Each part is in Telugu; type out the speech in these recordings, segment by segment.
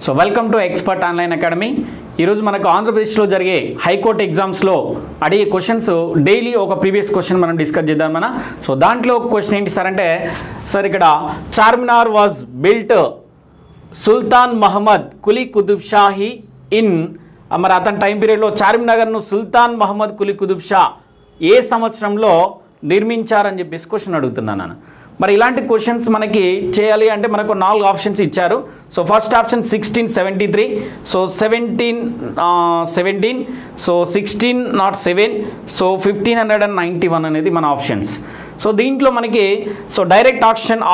So welcome to expert online academy. ఈరోజు మనకు ఆంధ్రప్రదేశ్లో జరిగే హైకోర్టు ఎగ్జామ్స్లో అడిగే క్వశ్చన్స్ డైలీ ఒక ప్రీవియస్ క్వశ్చన్ మనం డిస్కస్ చేద్దాం మన. సో దాంట్లో ఒక క్వశ్చన్ ఏంటి సార్ అంటే, సార్ ఇక్కడ Charminar was built Sultan Muhammad Quli Qutub Shahi in, మరి అతని టైం పీరియడ్లో చార్మినార్ను సుల్తాన్ మహమ్మద్ కులీ కుతుబ్ షా ఏ సంవత్సరంలో నిర్మించారని చెప్పేసి క్వశ్చన్ అడుగుతున్నాను నేను. మరి ఇలాంటి క్వశ్చన్స్ మనకి చేయాలి అంటే మనకు 4 ఆప్షన్స్ ఇచ్చారు. So first option 1673, so 1717, so 1607, so 1591 అనేది మన ఆప్షన్స్. సో దీంట్లో మనకి సో డైరెక్ట్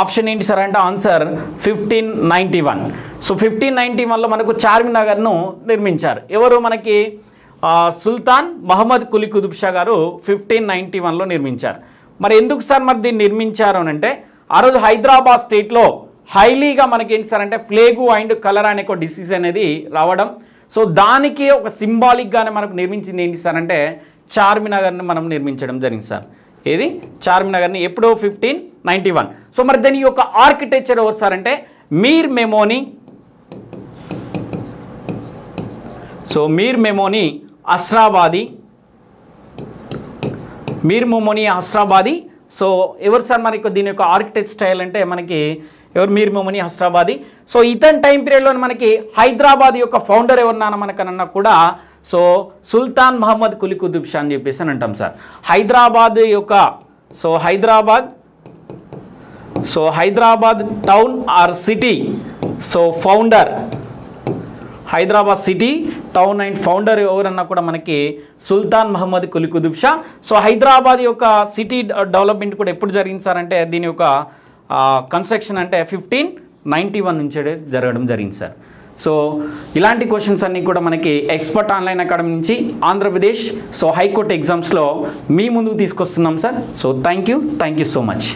ఆప్షన్ ఏంటి సార్ అంటే ఆన్సర్ 1591. సో 1591లో మనకు చార్మినార్ను నిర్మించారు. ఎవరు మనకి సుల్తాన్ మహమ్మద్ కులీ కుతుబ్ షా గారు 1591లో నిర్మించారు. మరి ఎందుకు సార్ మరి దీన్ని నిర్మించారు అని అంటే, ఆ రోజు హైదరాబాద్ స్టేట్లో హైలీగా మనకి ఏంటి సార్ అంటే ప్లేగు అండ్ కలరా అనే ఒక డిసీజ్ అనేది రావడం. సో దానికి ఒక సింబాలిక్గానే మనకు నిర్మించింది ఏంటి సార్ అంటే చార్మినార్ని మనం నిర్మించడం జరిగింది సార్. ఏది చార్మినార్ని ఎప్పుడో 1591. సో మరి దీని యొక్క ఆర్కిటెక్చర్ ఎవరు సార్ అంటే మీర్ మెమోనీ. సో మీర్ మెమోనీ అస్రాబాది, మీర్ మెమోనీ అస్రాబాది. సో ఎవరు సార్ మనకి దీని యొక్క ఆర్కిటెక్ట్ స్టైల్ అంటే మనకి ఎవరు మీర్ మెమోనీ అస్రాబాది. సో ఇతని టైం పీరియడ్లో మనకి హైదరాబాద్ యొక్క ఫౌండర్ ఎవరినా మనకన్నా కూడా సో సుల్తాన్ మహమ్మద్ కులీ కుతుబ్ షా అని చెప్పేసి అని అంటాం సార్. హైదరాబాద్ యొక్క Hyderabad town or city so founder, Hyderabad city town and founder ఎవరన్నా కూడా మనకి సుల్తాన్ మహమ్మద్ కులీ కుతుబ్ షా. సో హైదరాబాద్ యొక్క సిటీ డెవలప్మెంట్ కూడా ఎప్పుడు జరిగింది సార్ అంటే దీని యొక్క కన్స్ట్రక్షన్ అంటే 1591 నుంచి జరగడం జరిగింది సార్. సో ఇలాంటి క్వశ్చన్స్ అన్నీ కూడా మనకి ఎక్స్పర్ట్ ఆన్లైన్ అకాడమీ నుంచి ఆంధ్రప్రదేశ్ సో హైకోర్టు ఎగ్జామ్స్లో మీ ముందుకు తీసుకొస్తున్నాం sir. So thank you so much.